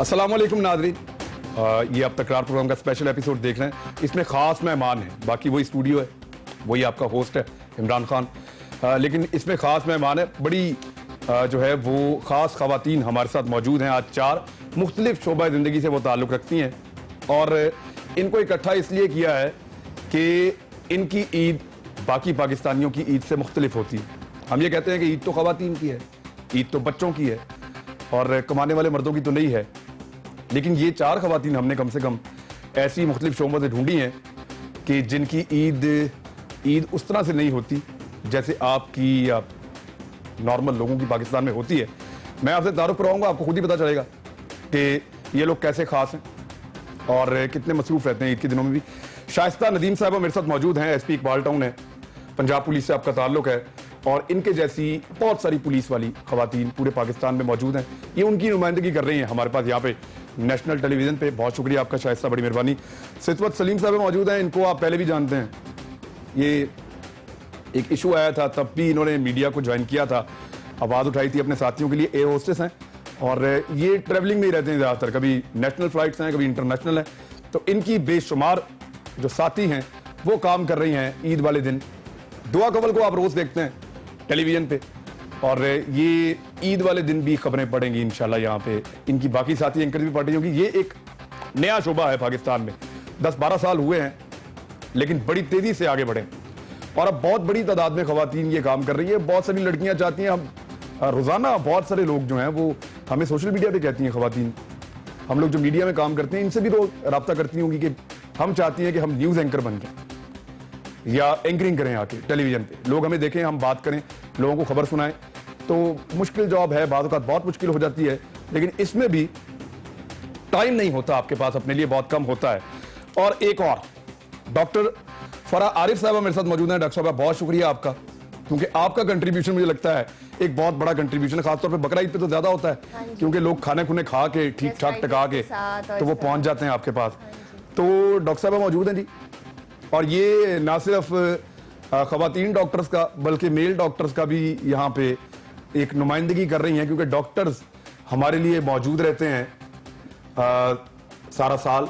अस्सलाम वालेकुम नाज़रीन, ये अब तकरार प्रोग्राम का स्पेशल एपिसोड देख रहे हैं। इसमें ख़ास मेहमान हैं, बाकी वही स्टूडियो है, वही आपका होस्ट है इमरान खान, लेकिन इसमें ख़ास मेहमान है, बड़ी जो है वो ख़ास ख़वातीन हमारे साथ मौजूद हैं। आज 4 मुख्तलिफ शोबा ज़िंदगी से वो ताल्लुक़ रखती हैं और इनको इकट्ठा इसलिए किया है कि इनकी ईद बाकी पाकिस्तानियों की ईद से मुख्तलिफ होती है। हम ये कहते हैं कि ईद तो ख़वातीन की है, ईद तो बच्चों की है और कमाने वाले मर्दों की तो नहीं है, लेकिन ये 4 ख़वातीन हमने कम से कम ऐसी मुख्तलिफ शोबों से ढूंढी हैं कि जिनकी ईद उस तरह से नहीं होती जैसे आपकी या नॉर्मल लोगों की पाकिस्तान में होती है। मैं आपसे तारुफ करवाऊंगा, आपको खुद ही पता चलेगा कि ये लोग कैसे खास हैं और कितने मसरूफ रहते हैं ईद के दिनों में भी। शाइस्ता नदीम साहबा मेरे साथ मौजूद हैं, एसपी इकबाल टाउन है, पंजाब पुलिस से आपका ताल्लुक है और इनके जैसी बहुत सारी पुलिस वाली ख़वातीन पूरे पाकिस्तान में मौजूद हैं। ये उनकी नुमाइंदगी कर रही हैं हमारे पास यहाँ पे नेशनल टेलीविज़न पे। बहुत शुक्रिया आपका शाइस्ता, बड़ी मेहरबानी। सितवत सलीम साहब मौजूद हैं, इनको आप पहले भी जानते हैं। ये एक इशू आया था तब भी इन्होंने मीडिया को ज्वाइन किया था, आवाज़ उठाई थी अपने साथियों के लिए। एयर होस्टेस हैं और ये ट्रैवलिंग में ही रहते हैं ज़्यादातर, कभी नेशनल फ़्लाइट्स हैं, कभी इंटरनेशनल हैं। तो इनकी बेशुमार जो साथी हैं वो काम कर रही हैं ईद वाले दिन। दुआ कवल को आप रोज़ देखते हैं टेलीविज़न पे और ये ईद वाले दिन भी खबरें पड़ेंगी इंशाल्लाह यहाँ पे। इनकी बाकी साथी एंकर भी पढ़ी होगी। ये एक नया शोबा है पाकिस्तान में, 10-12 साल हुए हैं लेकिन बड़ी तेज़ी से आगे बढ़े और अब बहुत बड़ी तादाद में ख़वातीन ये काम कर रही है। बहुत सारी लड़कियाँ चाहती हैं, हम रोज़ाना बहुत सारे लोग जो हैं वो हमें सोशल मीडिया पर कहती हैं, ख़वातीन हम लोग जो मीडिया में काम करते हैं इनसे भी रोज़ रब्ता करती होंगी कि हम चाहती हैं कि हम न्यूज़ एंकर बन जाएं या एंकरिंग करें आके टेलीविज़न पे, लोग हमें देखें, हम बात करें, लोगों को खबर सुनाएं। तो मुश्किल जॉब है, बात बहुत मुश्किल हो जाती है, लेकिन इसमें भी टाइम नहीं होता आपके पास, अपने लिए बहुत कम होता है। और एक और डॉक्टर फरा आरिफ साहब मेरे साथ मौजूद हैं। डॉक्टर साहब बहुत शुक्रिया आपका, क्योंकि आपका कंट्रीब्यूशन मुझे लगता है एक बहुत बड़ा कंट्रीब्यूशन है, खासतौर पर बकरा ईद पे तो ज़्यादा होता है क्योंकि लोग खाने खुने खा के ठीक ठाक टका के तो वो पहुँच जाते हैं आपके पास। तो डॉक्टर साहब मौजूद हैं जी, और ये ना सिर्फ ख़वातीन डॉक्टर्स का बल्कि मेल डॉक्टर्स का भी यहाँ पे एक नुमाइंदगी कर रही हैं, क्योंकि डॉक्टर्स हमारे लिए मौजूद रहते हैं सारा साल,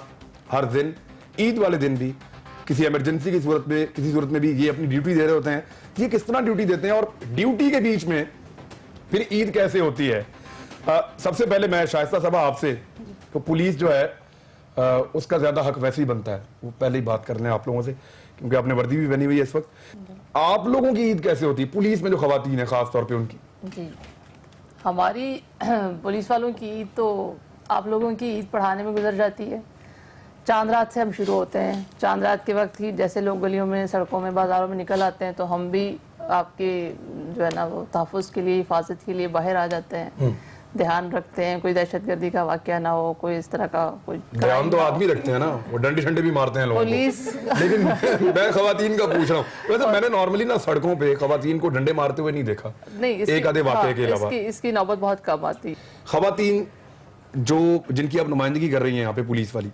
हर दिन, ईद वाले दिन भी, किसी इमरजेंसी की सूरत में, किसी सूरत में भी ये अपनी ड्यूटी दे रहे होते हैं। ये किस तरह ड्यूटी देते हैं और ड्यूटी के बीच में फिर ईद कैसे होती है? सबसे पहले मैं शाइस्ता साहबा आपसे, तो पुलिस जो है उसका ज्यादा हक वैसे ही बनता है, वो पहले ही बात कर लें आप लोगों से, क्योंकि आपने वर्दी भी पहनी हुई है इस वक्त। आप लोगों की ईद कैसे होती है, पुलिस में जो खवातीन है खास तौर पे उनकी? जी, हमारी पुलिस वालों की ईद तो आप लोगों की ईद पढ़ाने में गुजर जाती है। चांद रात से हम शुरू होते हैं। चांद रात के वक्त ही जैसे लोग गलियों में, सड़कों में, बाजारों में निकल आते हैं, तो हम भी आपके जो है ना वो तहफ़्फ़ुज़ के लिए, हिफाजत के लिए बाहर आ जाते हैं, ध्यान रखते हैं, कोई दहशतगर्दी का वाकया ना हो, कोई इस तरह का कोई ध्यान तो आदमी रखते हैं ना, वो डंडे शंडे भी मारते हैं लोगों पुलिस को। लेकिन मैं खवातीन का पूछ रहा हूँ, वैसे मैंने नॉर्मली ना सड़कों पे खवातीन को डंडे मारते हुए नहीं देखा, नहीं, एक आधे वाकये के अलावा। इसकी नौबत बहुत कम आती। खवातीन जो जिनकी आप नुमाइंदगी कर रही हैं यहाँ पे पुलिस वाली,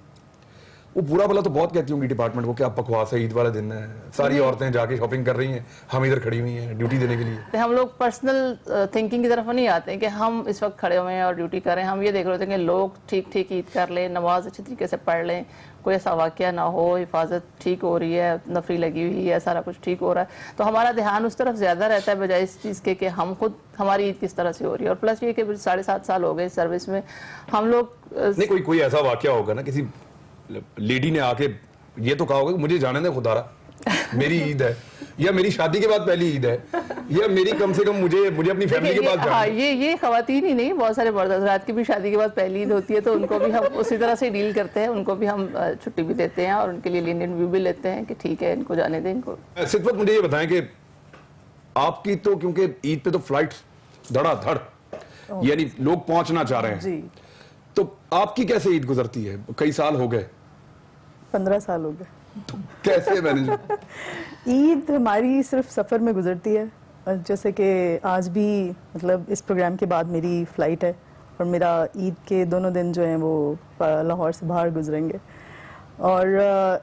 वो बुरा भला तो बहुत कहती होंगी डिपार्टमेंट को, क्या बकवास है, ईद वाला दिन है, सारी औरतें जाके शॉपिंग कर रही हैं, हम इधर खड़ी हुई हैं ड्यूटी देने के लिए। हम लोग पर्सनल थिंकिंग की तरफ नहीं आते हैं कि हम इस वक्त खड़े हुए हैं और ड्यूटी कर रहे हैं। हम ये देख रहे होते हैं कि लोग ठीक ठीक ईद कर लें, नमाज अच्छे तरीके से पढ़ लें, कोई ऐसा वाकया ना हो, हिफाजत ठीक हो रही है, नफरी लगी हुई है, सारा कुछ ठीक हो रहा है। तो हमारा ध्यान उस तरफ ज़्यादा रहता है बजाय इस चीज़ के कि हम खुद हमारी ईद किस तरह से हो रही है। और प्लस ये कि 7.5 साल हो गए सर्विस में, हम लोग नहीं, कोई ऐसा वाकया होगा ना, किसी लेडी ने आके ये तो कहा होगा कि मुझे जाने दे खुदारा, मेरी ईद है, या मेरी शादी के बाद पहली ईद है, या मेरी कम से कम मुझे अपनी फैमिली के पास जाना है। ये खवातीन ही नहीं, बहुत सारे मर्द हज़रात की भी शादी के बाद पहली ईद होती है, तो उनको भी हम उसी तरह से डील करते हैं, उनको भी हम छुट्टी भी देते हैं और उनके लिए लीनियंट व्यू भी लेते हैं कि ठीक है, इनको जाने दें। इनको सितवत मुझे ये बताएं कि आपकी तो क्योंकि ईद पे तो फ्लाइट धड़ाधड़, यानी लोग पहुंचना चाह रहे हैं जी, तो आपकी कैसे ईद गुजरती है? कई साल हो गए, 15 साल हो गए। तो कैसे मैनेज? ईद हमारी सिर्फ सफ़र में गुजरती है, और जैसे कि आज भी मतलब इस प्रोग्राम के बाद मेरी फ़्लाइट है और मेरा ईद के दोनों दिन जो हैं वो लाहौर से बाहर गुजरेंगे। और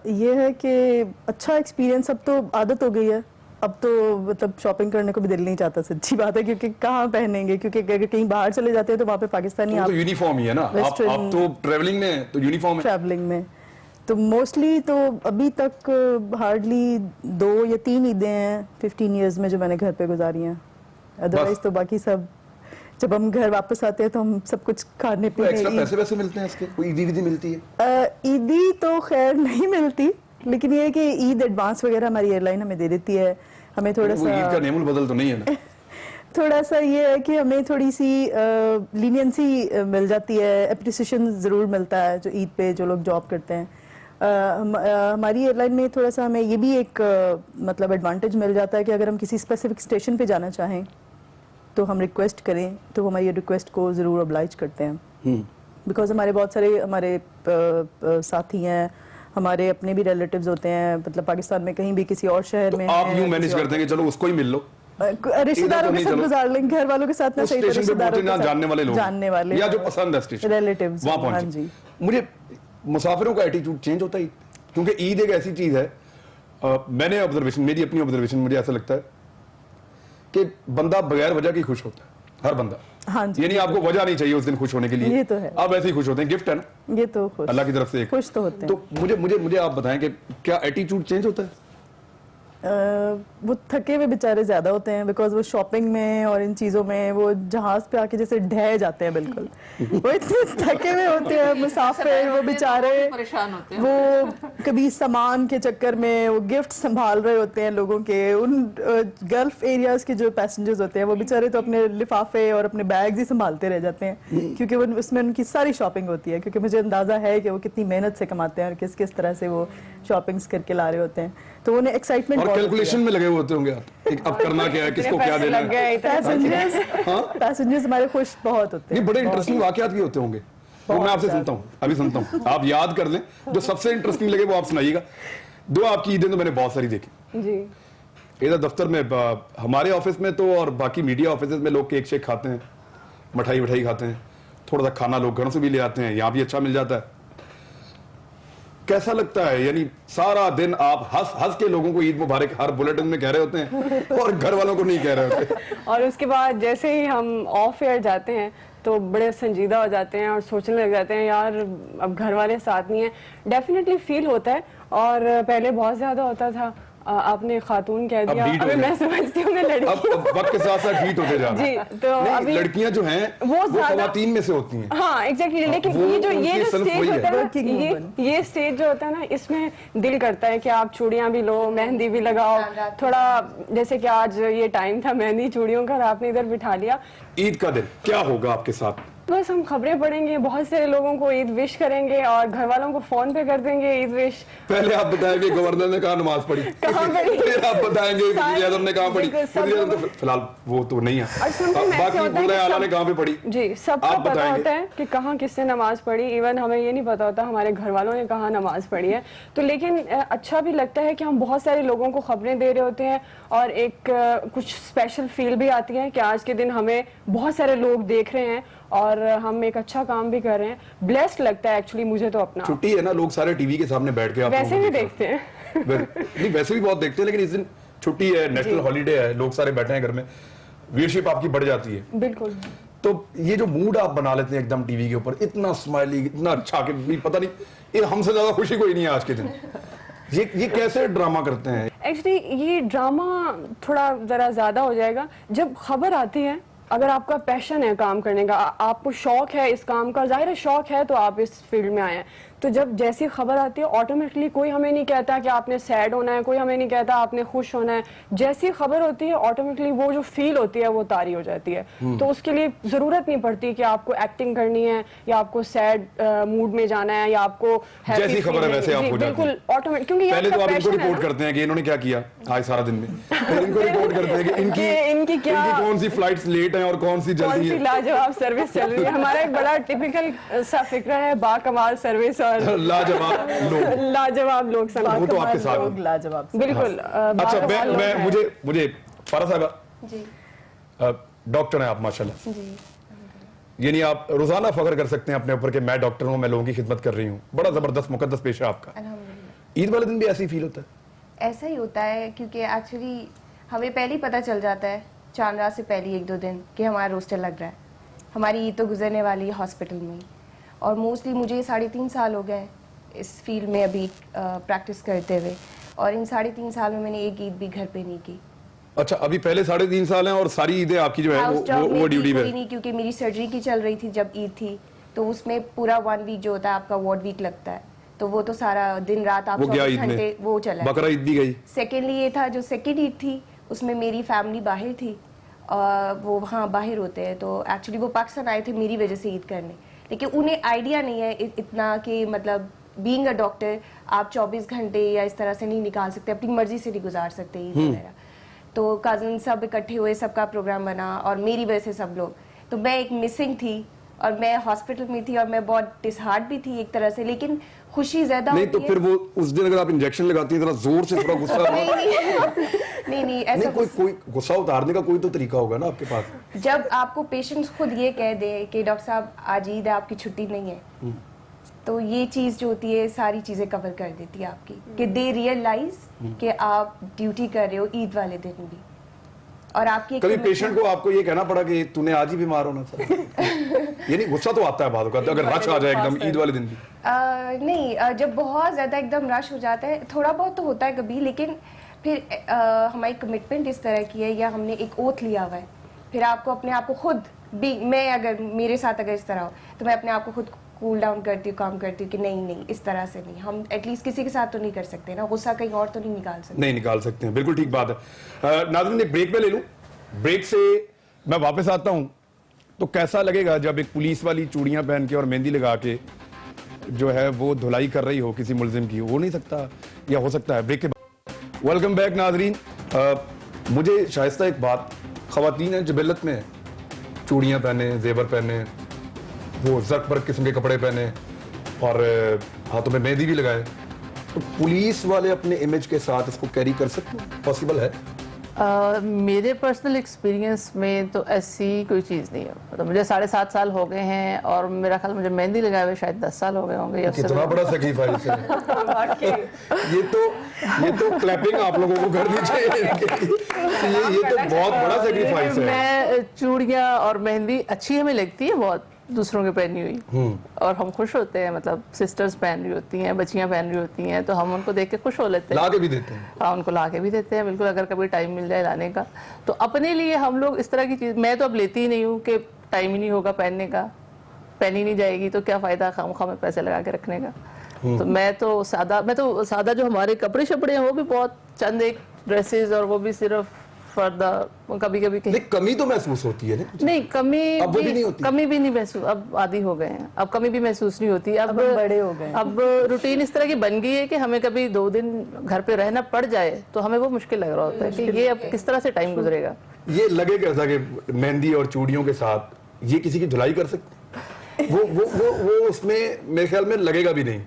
ये है कि अच्छा एक्सपीरियंस, अब तो आदत हो गई है, अब तो मतलब शॉपिंग करने को भी दिल नहीं चाहता, सच्ची बात है, क्योंकि कहाँ पहनेंगे, क्योंकि अगर कहीं बाहर चले जाते हैं तो वहाँ पे पाकिस्तानी तो यूनिफॉर्म ही है ना, आप तो ट्रेवलिंग में तो यूनिफॉर्म है। ट्रैवलिंग में तो मोस्टली तो अभी तक हार्डली 2 या 3 ईदें हैं 15 इयर्स में जो मैंने घर पे गुजारी हैं, अदरवाइज तो बाकी सब जब हम घर वापस आते हैं तो हम सब कुछ खाने तो एक्स्ट्रा पीने। पैसे वैसे मिलते हैं इसके, कोई ईदी विदी मिलती है? ईदी तो खैर नहीं मिलती, लेकिन ये है कि ईद एडवांस वगैरह हमारी एयरलाइन हमें दे देती है, हमें थोड़ा वो ईद का सा नेमुल बदल तो नहीं है ना? थोड़ा सा ये है कि हमें थोड़ी सी लीनियंसी मिल जाती है, अप्रिसिएशन ज़रूर मिलता है जो ईद पे जो लोग जॉब करते हैं। हमारी एयरलाइन में थोड़ा सा हमें ये भी एक मतलब एडवांटेज मिल जाता है कि अगर हम किसी स्पेसिफिक स्टेशन पे जाना चाहें तो हम रिक्वेस्ट करें तो हमारी रिक्वेस्ट को ज़रूर ऑब्लाइज करते हैं, बिकॉज हमारे बहुत सारे हमारे साथी हैं, हमारे अपने भी रिलेटिव्स होते हैं, मतलब पाकिस्तान में कहीं भी किसी और शहर तो में आप हैं, यूं मैनेज किसी और- करते हैं कि चलो उसको ही मिल लो, रिश्तेदारों के नहीं साथ चलो। गुजार लेंगे, घर वालों के साथ ना, उस सही स्टेशन पे रिश्तेदारों पहुंचे के ना साथ जानने वाले लोग, जानने वाले या जो पसंद है स्टेशन, रिलेटिव्स वहां हाँ पहुंचे। जी। मुझे मुसाफिरों का एटीट्यूड चेंज होता है क्योंकि ईद एक ऐसी चीज है, मैंने ऑब्जर्वेशन, मेरी अपनी ऑब्जर्वेशन, मुझे ऐसा लगता है कि बंदा बगैर वजह की खुश होता है, हर बंदा। हाँ जी, यानी आपको वजह नहीं चाहिए उस दिन खुश होने के लिए, ये तो है। आप ऐसे ही खुश होते हैं, गिफ्ट है ना ये तो खुश अल्लाह की तरफ से एक। खुश तो होते हैं। तो मुझे मुझे मुझे आप बताएं कि क्या एटीट्यूड चेंज होता है? वो थके हुए बेचारे ज्यादा होते हैं, बिकॉज वो शॉपिंग में और इन चीजों में वो जहाज पे आके जैसे ढह जाते हैं बिल्कुल। वो इतने थके हुए होते हैं मुसाफिर, वो बेचारे परेशान होते हैं। वो कभी सामान के चक्कर में वो गिफ्ट संभाल रहे होते हैं लोगों के। उन गल्फ एरियाज के जो पैसेंजर्स होते हैं वो बेचारे तो अपने लिफाफे और अपने बैग्स ही संभालते रह जाते हैं, क्योंकि वो उसमें उनकी सारी शॉपिंग होती है, क्योंकि मुझे अंदाजा है कि वो कितनी मेहनत से कमाते हैं और किस किस तरह से वो शॉपिंग्स करके ला रहे होते हैं, तो उन्हें एक्साइटमेंट और कैलकुलेशन में लगे हुए होते होंगे आप, अब करना क्या है, किसको क्या देना है। पैसेंजर्स हमारे खुश बहुत होते नहीं, हैं। बड़े इंटरेस्टिंग वाकयात भी होते होंगे, वो मैं आपसे सुनता हूँ, अभी सुनता हूँ, आप याद कर लें, जो सबसे इंटरेस्टिंग लगे वो आप सुनाइएगा। 2 आपकी ईदें तो मैंने बहुत सारी देखी जी। इधर दफ्तर में, हमारे ऑफिस में तो, और बाकी मीडिया ऑफिस में लोग केक शेक खाते हैं, मिठाई विठाई खाते हैं, थोड़ा सा खाना लोग घरों से भी ले आते हैं, यहाँ भी अच्छा मिल जाता है। कैसा लगता है, यानी सारा दिन आप हंस हंस के लोगों को ईद मुबारक हर बुलेटिन में कह रहे होते हैं और घर वालों को नहीं कह रहे होते? और उसके बाद जैसे ही हम ऑफ एयर जाते हैं तो बड़े संजीदा हो जाते हैं और सोचने लग जाते हैं यार अब घर वाले साथ नहीं है। डेफिनेटली फील होता है, और पहले बहुत ज्यादा होता था। आपने खातून कह दिया, अब ढीठ हो अभी गए। मैं समझती हूँ मैं अब लड़की। वक्त के साथ साथ हीट होते जा रहे हैं। जी, तो नहीं, अभी लड़कियां जो हैं वो वो ज्यादा- खवातीन में से होती हैं। हाँ एग्जैक्टली, लेकिन वो ये जो उनकी सिर्फ स्टेज वही है। होता है Working ना, woman। ये स्टेज जो होता है ना, इसमें दिल करता है कि आप चूड़ियां भी लो, मेहंदी भी लगाओ, थोड़ा जैसे कि आज ये टाइम था मेहंदी चूड़ियों का, आपने इधर बिठा लिया। ईद का दिन क्या होगा आपके साथ? बस हम खबरें पढ़ेंगे, बहुत सारे लोगों को ईद विश करेंगे और घर वालों को फोन पे कर देंगे ईद विश। पहले आप बताएंगे गवर्नर ने कहा नमाज पढ़ी, कहाँ पढ़ी? फिर आप बताएंगे वज़ीर आज़म ने कहाँ पढ़ी, बिल्कुल, सब वज़ीर आज़म तो लोगों- फिलहाल वो तो नहीं है, और सुनने में ऐसे बाकी होता है वज़ीर कि आला सब- ने कहाँ पे पढ़ी। जी, सबको आप पता बताएंगे। होता है कि कहाँ किसने नमाज पढ़ी, इवन हमें ये नहीं पता होता हमारे घर वालों ने कहाँ नमाज पढ़ी है। तो लेकिन अच्छा भी लगता है कि हम बहुत सारे लोगों को खबरें दे रहे होते हैं, और एक कुछ स्पेशल फील भी आती है कि आज के दिन हमें बहुत सारे लोग देख रहे हैं और हम एक अच्छा काम भी कर रहे हैं। ब्लेस्ड लगता है एक्चुअली मुझे तो अपना। छुट्टी है ना, लोग सारे टीवी के सामने बैठ के आप वैसे लोगों भी को देखते हैं। नहीं, वैसे भी बहुत देखते हैं, लेकिन इस दिन छुट्टी है, नेशनल हॉलीडे है, लोग सारे बैठे हैं घर में, व्यूअरशिप आपकी बढ़ जाती है। बिल्कुल। तो ये जो मूड आप बना लेते हैं एकदम टीवी के ऊपर, इतना स्माइली, इतना अच्छा कि भी पता नहीं, ये हमसे ज्यादा खुशी कोई नहीं है आज के दिन। ये कैसे ड्रामा करते हैं? एक्चुअली ये ड्रामा थोड़ा जरा ज्यादा हो जाएगा जब खबर आती है। अगर आपका पैशन है काम करने का, आपको शौक है इस काम का, जाहिर है शौक है तो आप इस फील्ड में आए हैं, तो जब जैसी खबर आती है ऑटोमेटिकली कोई हमें नहीं कहता कि आपने सैड होना है, कोई हमें नहीं कहता आपने खुश होना है। जैसी खबर होती है ऑटोमेटिकली वो जो फील होती है वो तारी हो जाती है। तो उसके लिए जरूरत नहीं पड़ती कि आपको एक्टिंग करनी है या आपको सैड मूड में जाना है या आपको happy जैसी खबर है feeling- वैसे आप जी, हो जाती बिल्कुल है। ऑटोमेटिक, क्योंकि ये पहले तो आपका आप इनको passion है रिपोर्ट ना। करते हैं कि इन्होंने क्या किया आज सारा दिन में, फिर इनको रिपोर्ट करते हैं कि इनकी क्या- इनकी कौन सी फ्लाइट्स लेट हैं और कौन सी कौन जल्दी सी है। लाजवाब सर्विस चल रही है। हमारा एक बड़ा टिपिकल सा फिक्रा है, बाकमाल सर्विस और लाजवाब लोग, लाजवाब लोग समाज। वो तो आपके साथ लोग लाजवाब से। बिल्कुल। अच्छा, बाकमाल लोग मैं हैं। मुझे फारा साहबा जी डॉक्टर हैं आप माशाल्लाह, जी यानी आप रोजाना फख्र कर सकते हैं अपने ऊपर कि मैं डॉक्टर हूं, मैं लोगों की खिदमत कर रही हूं। बड़ा जबरदस्त मुकद्दस पेशा आपका। अल्हम्दुलिल्लाह। ईद वाले दिन भी ऐसे ही फील होता है? ऐसा ही होता है क्योंकि एक्चुअली हमें पहले ही पता चल जाता है चांद रात से पहले 1-2 दिन कि हमारा रोस्टर लग रहा है, हमारी ईद तो गुजरने वाली है हॉस्पिटल में ही। और मोस्टली मुझे 3.5 साल हो गए इस फील्ड में अभी प्रैक्टिस करते हुए, और इन 3.5 साल में मैंने एक ईद भी घर पे नहीं की। अच्छा, अभी पहले 3.5 साल हैं और सारी ईदें आपकी जो है हाउस जॉब वो में ड्यूटी कोई पे। नहीं, क्योंकि मेरी सर्जरी की चल रही थी जब ईद थी, तो उसमें पूरा 1 वीक जो होता है आपका वार्ड वीक लगता है, तो वो तो सारा दिन रात आप वो गया 24 ईद में, घंटे वो चला। बकरा ईद भी गई। सेकेंडली ये था जो सेकेंड ईद थी उसमें मेरी फैमिली बाहर थी, वो वहाँ बाहर होते हैं, तो एक्चुअली वो पाकिस्तान आए थे मेरी वजह से ईद करने, लेकिन उन्हें आइडिया नहीं है इतना कि मतलब बीइंग अ डॉक्टर आप 24 घंटे या इस तरह से नहीं निकाल सकते, अपनी मर्जी से नहीं गुजार सकते ईद वगैरह। तो कजन सब इकट्ठे हुए, सबका प्रोग्राम बना और मेरी वजह से सब लोग, तो मैं एक मिसिंग थी और मैं हॉस्पिटल में थी और मैं बहुत डिसहार्ट भी थी एक तरह से, लेकिन खुशी ज्यादा नहीं होती तो है। फिर वो उस दिन अगर आप इंजेक्शन लगाती हैं, थोड़ा जोर से, थोड़ा गुस्सा नहीं ऐसा नहीं, कोई गुस्सा उतारने का कोई तो तरीका होगा ना आपके पास। जब आपको पेशेंट्स खुद ये कह दे कि डॉक्टर साहब आज ईद है, आपकी छुट्टी नहीं है, तो ये चीज जो होती है सारी चीजें कवर कर देती है आपकी, कि दे रियलाइज कि आप ड्यूटी कर रहे हो ईद वाले दिन भी, और आपकी कभी पेशेंट को आपको ये कहना पड़ा कि तूने आज ही बीमार होना था? यानी गुस्सा तो आता है बाद में, अगर रश आ जाए एकदम ईद वाले दिन भी। नहीं, जब बहुत ज्यादा एकदम रश हो जाता है थोड़ा बहुत तो होता है कभी, लेकिन फिर हमारी कमिटमेंट इस तरह की है या हमने एक ओथ लिया हुआ है, फिर आपको अपने आप को खुद भी, मैं अगर मेरे साथ अगर इस तरह हो तो मैं अपने आप को खुद कूल डाउन करती हूँ, काम करती हूँ कि नहीं इस तरह से नहीं, हम एटलीस्ट किसी के साथ तो नहीं कर सकते ना, गुस्सा कहीं और तो नहीं निकाल सकते। नहीं निकाल सकते हैं, बिल्कुल ठीक बात है। नाज़रीन, एक ब्रेक में ले लूं, ब्रेक से मैं वापस आता हूं तो कैसा लगेगा जब एक पुलिस वाली चूड़ियां पहन के और मेहंदी लगा के जो है वो धुलाई कर रही हो किसी मुलजिम की, हो नहीं सकता या हो सकता है। ब्रेक के बाद वेलकम बैक नाज़रीन। मुझे शाइस्ता एक बात, ख़वातीन हैं जबलत में चूड़ियां पहने, जेवर पहने, वो जर्क बर्क किस्म के कपड़े पहने और हाथों में मेहंदी भी लगाए, तो पुलिस वाले अपने इमेज के साथ इसको कैरी कर सकते हैं? पॉसिबल है? मेरे पर्सनल एक्सपीरियंस में तो ऐसी कोई चीज़ नहीं है। मतलब मुझे 7.5 साल हो गए हैं और मेरा ख्याल मुझे मेहंदी लगाए हुए शायद 10 साल हो गए होंगे या उससे कितना बड़ा सेक्रीफाइस है। ये तो क्लैपिंग आप लोगों को करनी चाहिए। ये तो बहुत बड़ा सेक्रीफाइस है। मैं चूड़ियाँ और मेहंदी अच्छी हमें लगती है बहुत, दूसरों के पहनी हुई, और हम खुश होते हैं, मतलब सिस्टर्स पहन रही होती हैं, बच्चियां पहन रही होती हैं, तो हम उनको देख के खुश हो लेते हैं, ला के भी देते हैं। हाँ, उनको ला के भी देते हैं बिल्कुल, अगर कभी टाइम मिल जाए लाने का। तो अपने लिए हम लोग इस तरह की चीज़, मैं तो अब लेती ही नहीं हूँ कि टाइम ही नहीं होगा पहनने का, पहनी नहीं जाएगी तो क्या फ़ायदा खामखा में पैसे लगा के रखने का। तो मैं तो सादा जो हमारे कपड़े शपड़े हैं वो भी बहुत चंद एक ड्रेसेस, और वो भी सिर्फ फर्दा, कभी कभी कमी तो महसूस होती है नहीं, कमी अब वो भी नहीं होती। कमी भी नहीं महसूस, अब आदी हो गए हैं, अब कमी भी महसूस नहीं होती। अब बड़े हो गए, अब रूटीन इस तरह की बन गई है कि हमें कभी 2 दिन घर पे रहना पड़ जाए तो हमें वो मुश्किल लग रहा होता है कि ये अब किस तरह से टाइम गुजरेगा। ये लगे कैसा कि मेहंदी और चूड़ियों के साथ ये किसी की धुलाई कर सकते? वो उसमें मेरे ख्याल में लगेगा भी नहीं,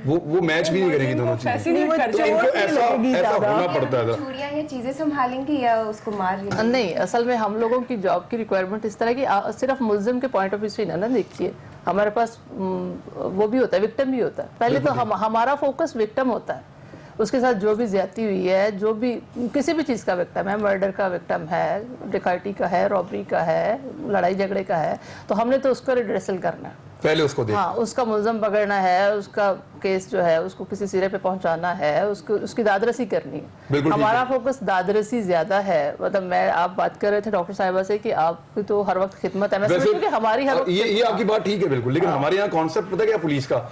वो मैच भी नहीं करेगी दोनों चीजें। तो इनको ऐसा होना पड़ता है। चूड़ियाँ या चीजें संभालेंगी या उसको मार रही हैं? नहीं, असल में हम लोगों की जॉब की रिक्वायरमेंट इस तरह की सिर्फ मुल्जिम के पॉइंट ऑफ व्यू से ना देखिए, हमारे पास वो भी होता है, विक्टिम भी होता है। पहले तो हमारा फोकस विक्टिम होता है, उसके साथ जो भी ज्यादती हुई है, जो भी किसी भी चीज़ का विक्टिम है, मर्डर का विक्टिम है, डिकायती का है, रॉबरी का है, लड़ाई झगड़े का है, तो हमने तो उसका रिड्रेसल करना है, पहले उसको देखना। हाँ, उसका मुल्ज़म पकड़ना है, उसका केस जो है उसको किसी सिरे पे पहुंचाना है, उसकी दादरसी करनी है। हमारा फोकस दादरसी ज्यादा है। मतलब आप बात कर रहे थे डॉक्टर साहिबा से कि आपकी तो हर वक्त खिदमत है, मैं समझती हूँ कि हमारी हर वक्त ये आपकी बात ठीक है बिल्कुल, लेकिन हमारे यहाँ कॉन्सेप्ट पता क्या पुलिस का,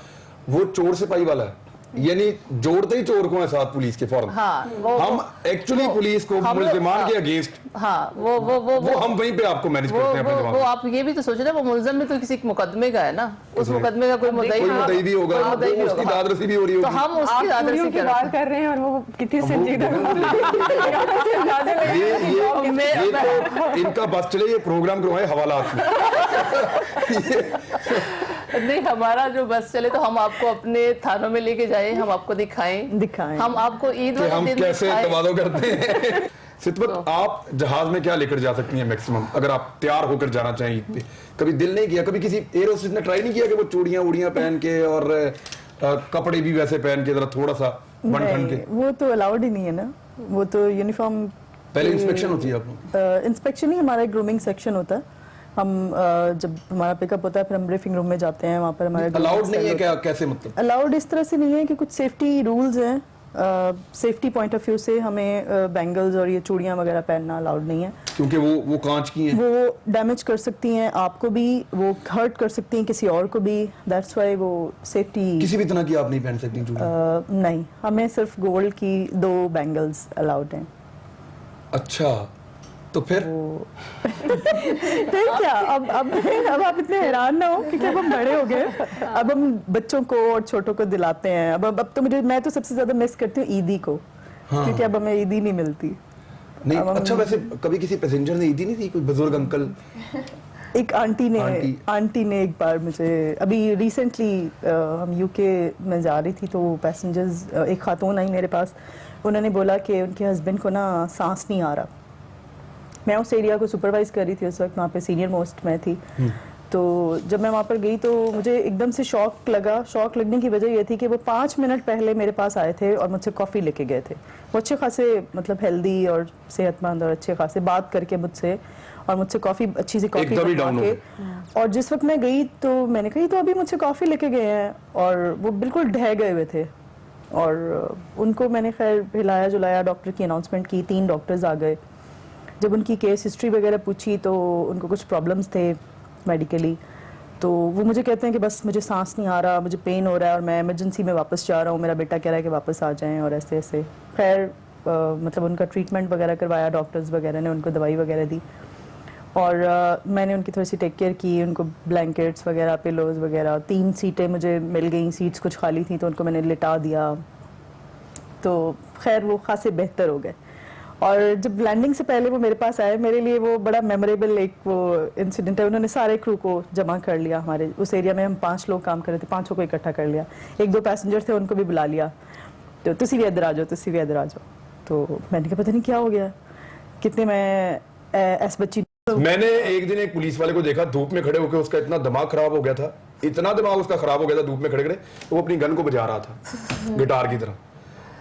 वो चोर सिपाही वाला है, यानी जोड़ते ही चोर को है साथ पुलिस के फौरन। हाँ, हम एक्चुअली पुलिस को मुल्जिमान के अगेंस्ट, हाँ, वो हम वहीं पे आपको मैनेज करते हैं अपने दिमाग वो में। आप ये भी तो सोचे ना, वो मुल्ज़म भी तो किसी मुकदमे का है ना, उस मुकदमे का कोई मुद्दई भी होगा, उसकी दादरसी भी हो रही तो होगी। हम उसकी दादरसी कर रहे हैं और वो कितनी संजीदा ये तो इनका बस चले, ये प्रोग्राम करवाए हवालात में। नहीं, हमारा जो बस चले तो हम आपको अपने थानों में लेके जाएं, हम आपको दिखाएं, हम आपको ईद वाले हम दिन कैसे दिखाएं। तवादो करते हैं। सितवत, आप जहाज में क्या लेकर जा सकती हैं मैक्सिमम, अगर आप तैयार होकर जाना चाहें ईद पे? कभी दिल नहीं किया, कभी किसी एयर होस्टेस ने ट्राई नहीं किया कि वो चूड़ियां उड़ियां पहन के और कपड़े भी वैसे पहन के जरा थोड़ा सा बन ठन के? वो तो अलाउड ही नहीं है ना, वो तो यूनिफॉर्म पहले इंस्पेक्शन होती है आपको? इंस्पेक्शन ही हमारा एक ग्रूमिंग सेक्शन होता है। हम जब हमारा पिकअप होता है फिर हम ब्रीफिंग रूम में जाते हैं, वहाँ पर हमारे अलाउड नहीं है क्या? कैसे मतलब? अलाउड इस तरह से नहीं है कि कुछ सेफ्टी रूल्स हैं, सेफ्टी पॉइंट ऑफ व्यू से हमें बैंगल्स और ये चूड़ियाँ वगैरह पहनना अलाउड नहीं है, क्योंकि वो कांच की हैं। वो डैमेज कर सकती हैं आपको भी, वो हर्ट कर सकती हैं किसी और को भी, दैट्स वाई वो सेफ्टी। किसी भी तरह की आप नहीं पहन सकती चूड़ी? नहीं, हमें सिर्फ गोल्ड की 2 बैंगल्स अलाउड हैं। अच्छा, तो फिर फिर क्या? अब आप इतने हैरान ना हो क्योंकि अब हम बड़े हो गए, अब हम बच्चों को और छोटों को दिलाते हैं। अब तो मैं तो सबसे ज्यादा मिस करती हूँ ईदी को, क्योंकि अब हमें ईदी नहीं मिलती। नहीं, अच्छा वैसे कभी किसी पैसेंजर ने ईदी नहीं दी? कोई बुजुर्ग अंकल? एक आंटी ने एक बार मुझे, अभी रिसेंटली हम यूके में जा रही थी तो पैसेंजर्स, एक खातून आई मेरे पास, उन्होंने बोला कि उनके हस्बैंड को ना सांस नहीं आ रहा। मैं उस एरिया को सुपरवाइज कर रही थी उस वक्त, वहाँ पे सीनियर मोस्ट मैं थी। तो जब मैं वहाँ पर गई तो मुझे एकदम से शॉक लगा। शॉक लगने की वजह ये थी कि वो 5 मिनट पहले मेरे पास आए थे और मुझसे कॉफ़ी लेके गए थे। वो अच्छे खासे मतलब हेल्दी और सेहतमंद और अच्छे खासे बात करके मुझसे, और मुझसे कॉफ़ी, अच्छी सी कॉफ़ी बनवा के, और जिस वक्त मैं गई तो मैंने कही तो अभी मुझसे कॉफ़ी लेके गए हैं, और वो बिल्कुल ढह गए हुए थे। और उनको मैंने खैर हिलाया जुलाया, डॉक्टर की अनाउंसमेंट की, 3 डॉक्टर्स आ गए। जब उनकी केस हिस्ट्री वगैरह पूछी तो उनको कुछ प्रॉब्लम्स थे मेडिकली, तो वो मुझे कहते हैं कि बस मुझे सांस नहीं आ रहा, मुझे पेन हो रहा है और मैं इमरजेंसी में वापस जा रहा हूँ, मेरा बेटा कह रहा है कि वापस आ जाएं, और ऐसे ऐसे। खैर मतलब उनका ट्रीटमेंट वगैरह करवाया, डॉक्टर्स वगैरह ने उनको दवाई वगैरह दी, और मैंने उनकी थोड़ी सी टेक केयर की, उनको ब्लैंकेट्स वगैरह, पिलोज वगैरह। 3 सीटें मुझे मिल गई, सीट्स कुछ खाली थी तो उनको मैंने लिटा दिया, तो खैर वो खासे बेहतर हो गए। और जब लैंडिंग से पहले वो मेरे पास आए, मेरे लिए वो बड़ा मेमोरेबल एक वो इंसिडेंट है। उन्होंने सारे क्रू को जमा कर लिया, हमारे उस एरिया में हम 5 लोग काम कर रहे थे, 5 को इकट्ठा कर लिया। 1-2 पैसेंजर थे, उनको भी बुला लिया, तो तुसी भी इधर आ जाओ, तुसी भी इधर आ जाओ। तो मैंने कहा पता नहीं क्या हो गया, कितने मैं ऐस बच्ची। मैंने एक दिन एक पुलिस वाले को देखा धूप में खड़े होकर, उसका इतना दिमाग खराब हो गया था, इतना दिमाग उसका खराब हो गया था धूप में खड़े खड़े, तो वो अपनी गन को बजा रहा था गिटार की तरह,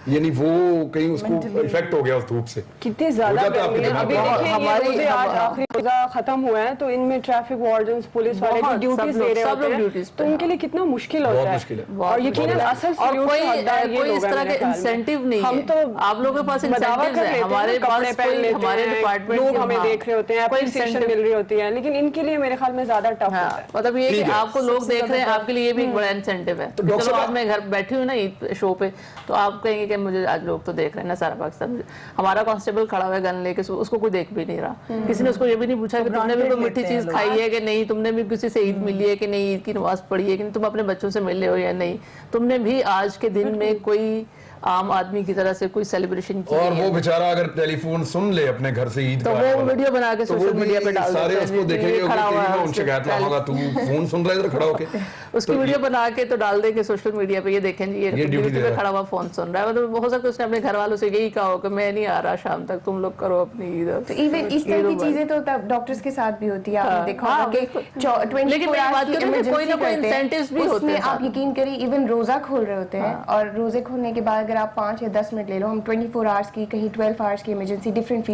यानी वो कहीं उसको इफेक्ट हो गया उस धूप से। कितनी ज्यादा गर्मी है। अभी देखिए ये रोजे आज आखिरी रोजा खत्म हुआ है, तो इनमें ट्रैफिक वार्डन्स, पुलिस वाले जो ड्यूटीज दे रहे होते हैं, तो उनके लिए कितना मुश्किल होता है। और यकीनन असल और कोई इस तरह के इंसेंटिव नहीं है। हम तो आप लोगों के पास इंसेंटिव्स है, हमारे पास कोई, हमारे डिपार्टमेंट लोग हमें देख रहे होते हैं, एप्रिसिएशन मिल रही होती है, लेकिन इनके लिए मेरे ख्याल में ज्यादा टफ होता है। मतलब ये कि आपको लोग देख रहे हैं, आपके लिए ये भी एक बड़ा इंसेंटिव है। चलो आज मैं घर बैठी हूँ ना शो पे, तो आप कहेंगे कि मुझे आज लोग तो देख रहे हैं ना सारा पाकिस्तान। हमारा कांस्टेबल खड़ा हुआ है गन लेके, उसको कोई देख भी नहीं रहा। किसी ने उसको ये भी नहीं पूछा कि तुमने भी कोई मीठी चीज खाई है कि नहीं, तुमने भी किसी से ईद मिली है कि नहीं, ईद की नमाज पढ़ी है कि नहीं, तुम अपने बच्चों से मिले हो या नहीं, तुमने भी आज के दिन में कोई आम आदमी की तरह से कोई सेलिब्रेशन की। और वो बेचारा अगर टेलीफोन सुन ले अपने घर से ईद तो वो वीडियो बना के सोशल मीडिया पे डाल सारे देते उसको देखेंगे, मैं उन शिकायत लगाऊंगा, तू फोन सुन रहा है इधर खड़ा होके, उसकी वीडियो बना के तो डाल देंगे सोशल मीडिया पे, ये देखें जी ये ड्यूटी पे खड़ा हुआ फोन सुन रहा है। मतलब हो सकता है उसने अपने घर वालों से यही कहा हो कि मैं नहीं आ रहा शाम तक, तुम लोग करो अपनी ईद। तो इवन इस तरह की चीजें तो तब डॉक्टर्स के साथ भी होती है, आपने देखा होगा कि 24 आवर्स की इमरजेंसी इंसेंटिव्स भी होते हैं। आप यकीन करिए, इवन रोजा खोल रहे होते हैं, और रोजे खोलने के बाद अगर आप 5 या 10 मिनट ले लो, हम 24 आवर्स की, कहीं 12 आवर्स की इमरजेंसी डिफरेंट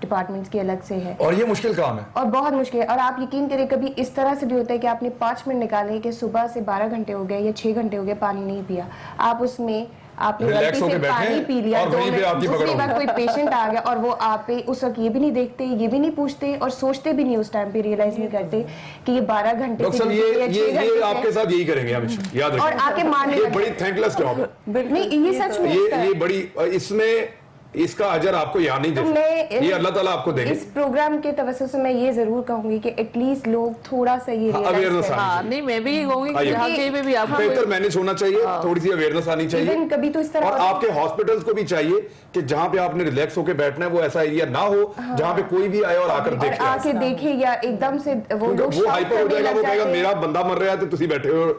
डिपार्टमेंट्स की अलग से है, और ये मुश्किल काम है और बहुत मुश्किल है। और आप यकीन करिए कभी इस तरह से भी होता है कि आपने 5 मिनट निकाले कि सुबह से 12 घंटे हो गए या 6 घंटे हो गए, पानी नहीं पिया, आप उसमें आपने गलती से पानी पी लिया, 2 मिनट दूसरी बार कोई पेशेंट आ गया और वो आप पे उस वक्त ये भी नहीं देखते, ये भी नहीं पूछते और सोचते भी नहीं उस टाइम पे, रियलाइज नहीं करते कि ये 12 घंटे से ये आपके साथ यही करेंगे हमेशा, याद रखिए। और आके मारने ये बड़ी थैंकलेस जॉब है। नहीं, ये सच में ये बड़ी, इसमें इसका अजर आपको यहाँ नहीं देते, ये अल्लाह ताला आपको देंगे। इस प्रोग्राम के तवज्जो से मैं ये जरूर कहूंगी कि एटलीस्ट लोग थोड़ा सा ये अवेयरनेस नहीं, मैं भी कहूंगी कि यहाँ के भी आपको बेहतर मैनेज होना चाहिए, थोड़ी सी अवेयरनेस आनी चाहिए। कभी तो इस तरह, और आपके हॉस्पिटल्स को भी चाहिए कि जहाँ पे आपने रिलैक्स होकर बैठना है वो ऐसा एरिया ना हो जहाँ पे कोई भी आए और आकर देखे या एकदम से वो हाइपर हो जाएगा, वो कहेगा मेरा बंदा मर रहा है तो तुसी बैठे हो,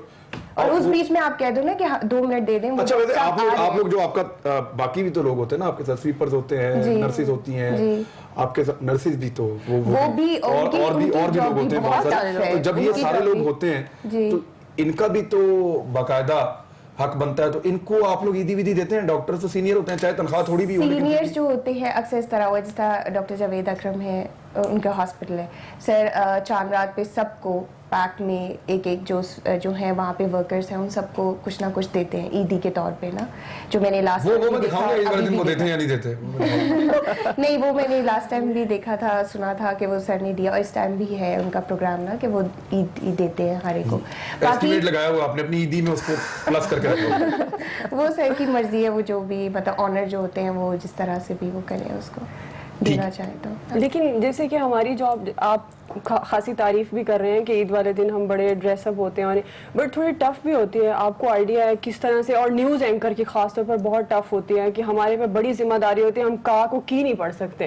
और उस बीच में आप कह दो ना कि 2 मिनट दे दें। अच्छा वैसे आप लोग जो आपका बाकी भी तो लोग होते हैं ना, आपके साथ स्वीपर्स होते हैं, नर्सेज होती हैं, आपके साथ नर्सेज भी तो वो भी और भी लोग होते हैं बहुत सारे। तो जब ये सारे लोग होते हैं तो इनका भी तो बाकायदा हक बनता है, तो इनको आप लोग ईदी विदी देते हैं? डॉक्टर तो सीनियर होते हैं, चाहे तनख्वाह थोड़ी भी हो, लेकिन सीनियर्स जो होते हैं अक्सर इस तरह हुआ, जिस तरह डॉक्टर जावेद अकरम है, उनका हॉस्पिटल है सर, चांद रात पे सबको पैक में एक एक जो है वहाँ पे वर्कर्स हैं उन सबको कुछ ना कुछ देते हैं ईदी के तौर पे ना, जो मैंने लास्ट वो मैं दिखाऊंगा इस वाले दिन को देते हैं या नहीं देते। नहीं, वो मैंने लास्ट टाइम भी देखा था, सुना था कि वो सर ने दिया, और इस टाइम भी है उनका प्रोग्राम ना कि वो ईद देते हैं हर एक को। एस्टिमेट लगाया हुआ आपने अपनी ईदी में, उसको प्लस करके रखो। वो सर की मर्जी है, वो जो भी मतलब ऑनर जो होते हैं वो जिस तरह से भी वो करें उसको देना चाहे तो। लेकिन जैसे कि हमारी जॉब, आप खासी तारीफ भी कर रहे हैं कि ईद वाले दिन हम बड़े ड्रेसअप होते हैं, और बट थोड़ी टफ भी होती है। आपको आइडिया है किस तरह से, और न्यूज़ एंकर की खासतौर पर बहुत टफ होती है कि हमारे पे बड़ी जिम्मेदारी होती है, हम का को की नहीं पढ़ सकते।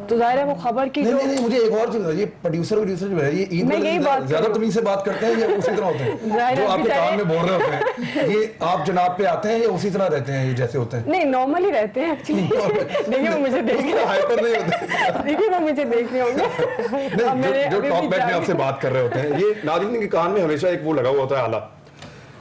तो जाहिर है वो खबर की जो नहीं, मुझे एक और चीज, ये प्रोड्यूसर जो है ये ईद वाले दिन ज्यादा तमीज से बात करते हैं या उसी तरह होते हैं जो आपके कान में बोल रहे होते हैं? ये आप जनाब पे आते हैं या उसी तरह रहते हैं ये जैसे होते हैं? नहीं, नॉर्मली रहते हैं एक्चुअली। देखिए वो मुझे देख रहे हाइपर नहीं होते। देखिए वो मुझे देख रहे होंगे। जो टॉक बैक में आपसे बात कर रहे होते हैं, ये नाज़रीन के कान में हमेशा एक वो लगा हुआ होता है आला,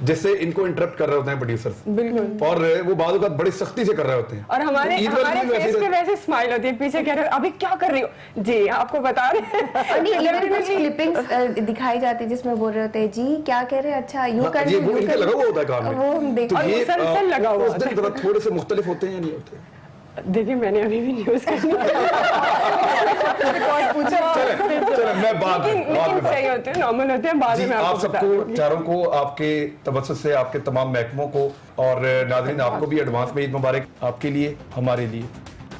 जिससे इनको इंटरप्ट कर रहे होते हैं प्रोड्यूसर्स, बिल्कुल, और वो बाद वक्त बड़ी सख्ती से कर रहे होते हैं। और हमारे ईद वाले दिन फेस पे वैसे स्माइल होती है, पीछे कह रहे हो अभी क्या कर रही हो जी, आपको बता रहे हैं। नहीं, इधर कुछ क्लिपिंग्स दिखाई जाती है जिसमें बोल रहे होते हैं जी क्या कह रहे हैं, अच्छा यूं कर ये रहे वो इनके लगा हुआ होता है कान में, वो हम देख तो और ये मुसलसल लगा हुआ उस दिन जरा थोड़े से मुख्तलिफ होते हैं या नहीं होते? देखिए मैंने अभी भी न्यूज़ करनी चलो मैं बाद में सही होते हैं, नॉर्मल होते हैं, बाद जी, में आप आपको बता सबको चारों को आपके तवज्जुह से, आपके तमाम महकमों को और नाज़रीन आपको भी एडवांस में ईद मुबारक, आपके लिए, हमारे लिए।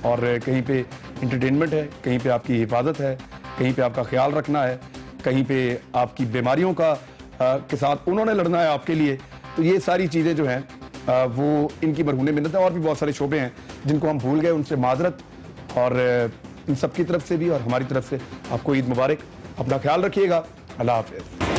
और कहीं पे इंटरटेनमेंट है, कहीं पे आपकी हिफाजत है, कहीं पे आपका ख्याल रखना है, कहीं पे आपकी बीमारियों का के साथ उन्होंने लड़ना है आपके लिए। तो ये सारी चीज़ें जो हैं वो इनकी मरहूने मिन्नत है। और भी बहुत सारे शोबे हैं जिनको हम भूल गए, उनसे माजरत, और इन सब की तरफ से भी और हमारी तरफ से आपको ईद मुबारक। अपना ख्याल रखिएगा। अल्लाह हाफ़िज़।